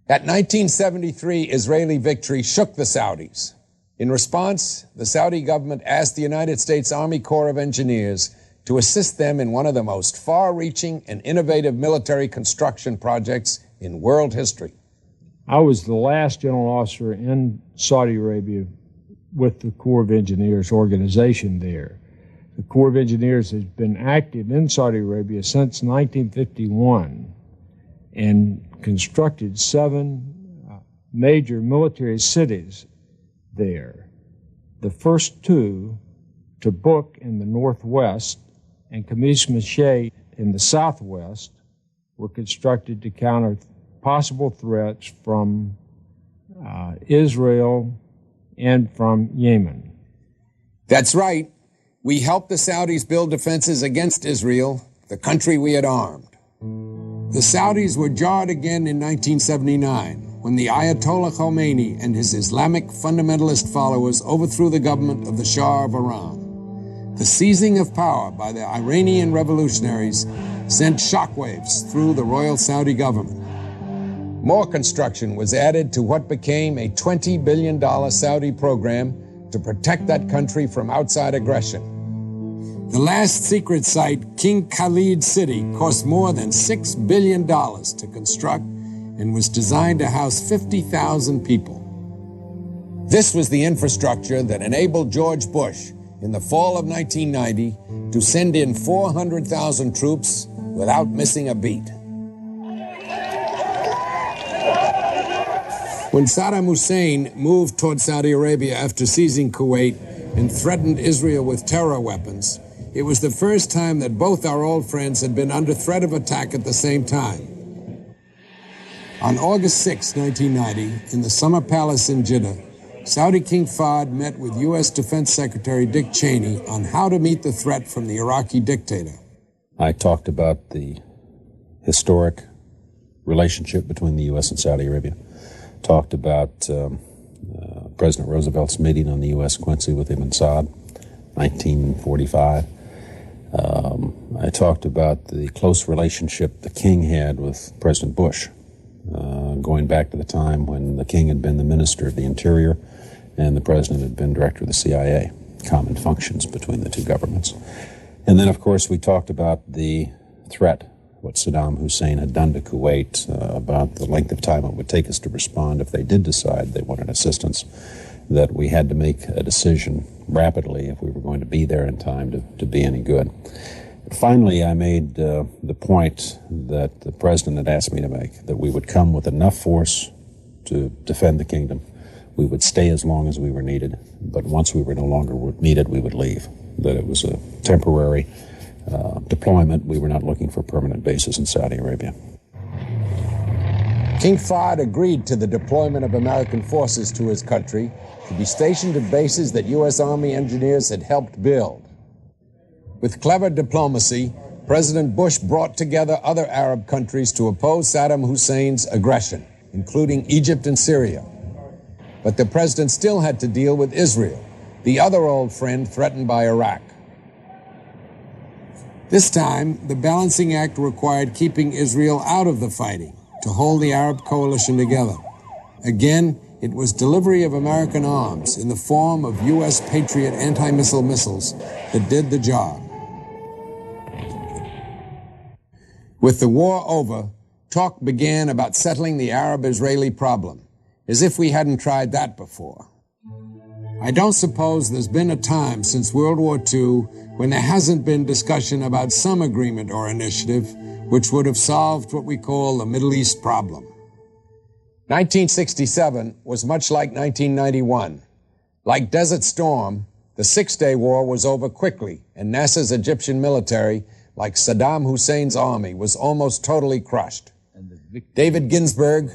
That 1973 Israeli victory shook the Saudis. In response, the Saudi government asked the United States Army Corps of Engineers to assist them in one of the most far-reaching and innovative military construction projects in world history. I was the last general officer in Saudi Arabia with the Corps of Engineers organization there. The Corps of Engineers has been active in Saudi Arabia since 1951 and constructed 7 major military cities there. The first 2, Tabuk in the northwest and Kamis Mashay in the southwest, were constructed to counter possible threats from Israel and from Yemen. That's right. We helped the Saudis build defenses against Israel, the country we had armed. The Saudis were jarred again in 1979 when the Ayatollah Khomeini and his Islamic fundamentalist followers overthrew the government of the Shah of Iran. The seizing of power by the Iranian revolutionaries sent shockwaves through the royal Saudi government. More construction was added to what became a $20 billion Saudi program to protect that country from outside aggression. The last secret site, King Khalid City, cost more than $6 billion to construct and was designed to house 50,000 people. This was the infrastructure that enabled George Bush in the fall of 1990 to send in 400,000 troops without missing a beat. When Saddam Hussein moved toward Saudi Arabia after seizing Kuwait and threatened Israel with terror weapons, it was the first time that both our old friends had been under threat of attack at the same time. On August 6, 1990, in the Summer Palace in Jeddah, Saudi King Fahd met with U.S. Defense Secretary Dick Cheney on how to meet the threat from the Iraqi dictator. I talked about the historic relationship between the U.S. and Saudi Arabia. Talked about President Roosevelt's meeting on the U.S. Quincy with Ibn Saud, 1945. I talked about the close relationship the King had with President Bush, going back to the time when the King had been the Minister of the Interior and the President had been Director of the CIA, common functions between the two governments. And then, of course, we talked about the threat what Saddam Hussein had done to Kuwait, about the length of time it would take us to respond if they did decide they wanted assistance, that we had to make a decision rapidly if we were going to be there in time to be any good. Finally, I made the point that the president had asked me to make, that we would come with enough force to defend the kingdom. We would stay as long as we were needed, but once we were no longer needed, we would leave. That it was a temporary deployment. We were not looking for permanent bases in Saudi Arabia. King Fahd agreed to the deployment of American forces to his country to be stationed at bases that U.S. Army engineers had helped build. With clever diplomacy, President Bush brought together other Arab countries to oppose Saddam Hussein's aggression, including Egypt and Syria. But the president still had to deal with Israel, the other old friend threatened by Iraq. This time, the balancing act required keeping Israel out of the fighting to hold the Arab coalition together. Again, it was delivery of American arms in the form of U.S. Patriot anti-missile missiles that did the job. With the war over, talk began about settling the Arab-Israeli problem, as if we hadn't tried that before. I don't suppose there's been a time since World War II when there hasn't been discussion about some agreement or initiative which would have solved what we call the Middle East problem. 1967 was much like 1991. Like Desert Storm, the Six-Day War was over quickly, and Nasser's Egyptian military, like Saddam Hussein's army, was almost totally crushed. David Ginsburg,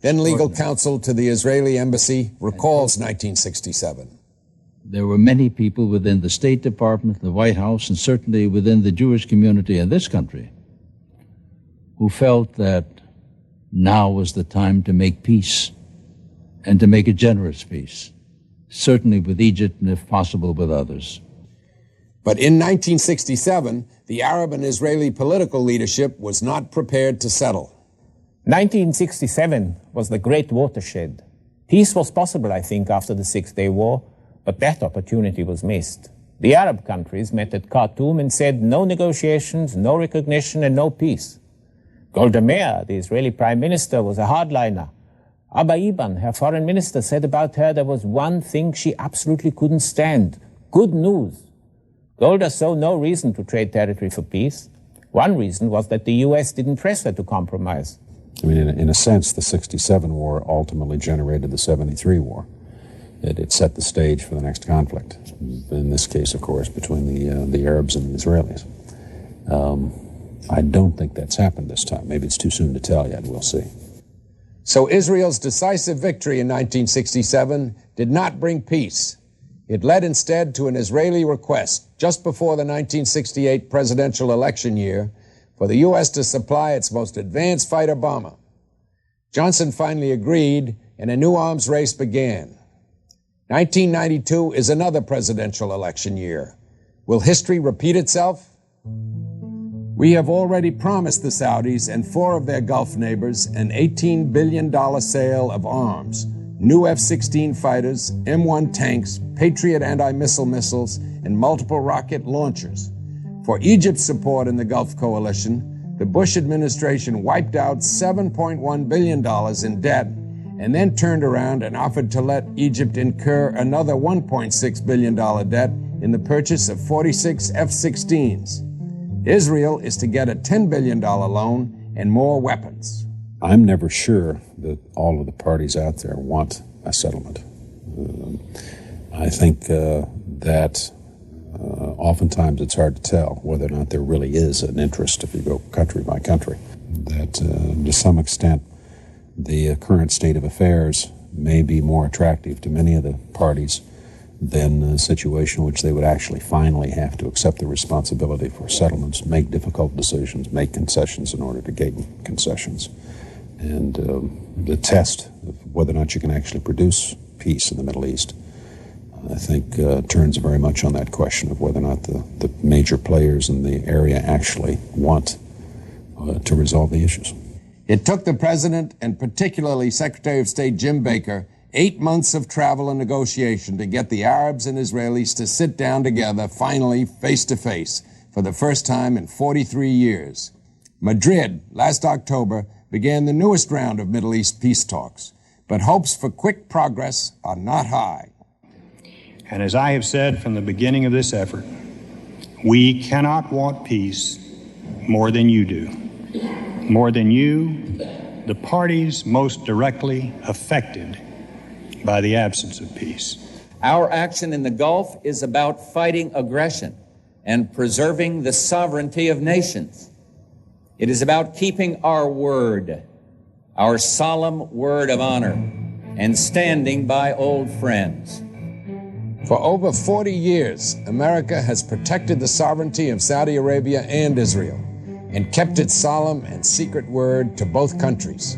then legal counsel to the Israeli embassy, recalls 1967. There were many people within the State Department, the White House, and certainly within the Jewish community in this country who felt that now was the time to make peace, and to make a generous peace, certainly with Egypt and, if possible, with others. But in 1967, the Arab and Israeli political leadership was not prepared to settle. 1967 was the great watershed. Peace was possible, I think, after the Six-Day War, but that opportunity was missed. The Arab countries met at Khartoum and said no negotiations, no recognition, and no peace. Golda Meir, the Israeli prime minister, was a hardliner. Abba Eban, her foreign minister, said about her there was one thing she absolutely couldn't stand: good news. Golda saw no reason to trade territory for peace. One reason was that the U.S. didn't press her to compromise. I mean, in a sense, the 67 war ultimately generated the 73 war. It set the stage for the next conflict. In this case, of course, between the Arabs and the Israelis. I don't think that's happened this time. Maybe it's too soon to tell yet. We'll see. So Israel's decisive victory in 1967 did not bring peace. It led instead to an Israeli request just before the 1968 presidential election year for the U.S. to supply its most advanced fighter bomber. Johnson finally agreed, and a new arms race began. 1992 is another presidential election year. Will history repeat itself? We have already promised the Saudis and 4 of their Gulf neighbors an $18 billion sale of arms, new F-16 fighters, M1 tanks, Patriot anti-missile missiles, and multiple rocket launchers. For Egypt's support in the Gulf Coalition, the Bush administration wiped out $7.1 billion in debt and then turned around and offered to let Egypt incur another $1.6 billion debt in the purchase of 46 F-16s. Israel is to get a $10 billion loan and more weapons. I'm never sure that all of the parties out there want a settlement. I think that oftentimes it's hard to tell whether or not there really is an interest if you go country by country. That to some extent the current state of affairs may be more attractive to many of the parties than a situation in which they would actually finally have to accept the responsibility for settlements, make difficult decisions, make concessions in order to gain concessions. And the test of whether or not you can actually produce peace in the Middle East, I think, turns very much on that question of whether or not the major players in the area actually want to resolve the issues. It took the president, and particularly Secretary of State Jim Baker, 8 months of travel and negotiation to get the Arabs and Israelis to sit down together, finally, face to face, for the first time in 43 years. Madrid, last October, began the newest round of Middle East peace talks, but hopes for quick progress are not high. And as I have said from the beginning of this effort, we cannot want peace more than you do. More than you, the parties most directly affected by the absence of peace. Our action in the Gulf is about fighting aggression and preserving the sovereignty of nations. It is about keeping our word, our solemn word of honor, and standing by old friends. For over 40 years, America has protected the sovereignty of Saudi Arabia and Israel and kept its solemn and secret word to both countries.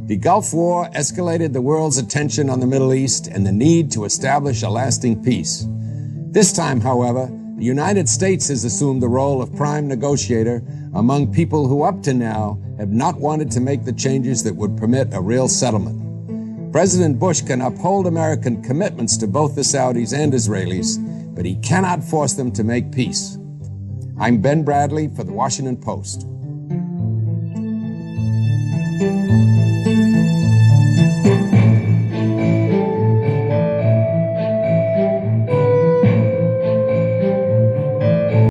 The Gulf War escalated the world's attention on the Middle East and the need to establish a lasting peace. This time, however, the United States has assumed the role of prime negotiator among people who up to now have not wanted to make the changes that would permit a real settlement. President Bush can uphold American commitments to both the Saudis and Israelis, but he cannot force them to make peace. I'm Ben Bradley for The Washington Post.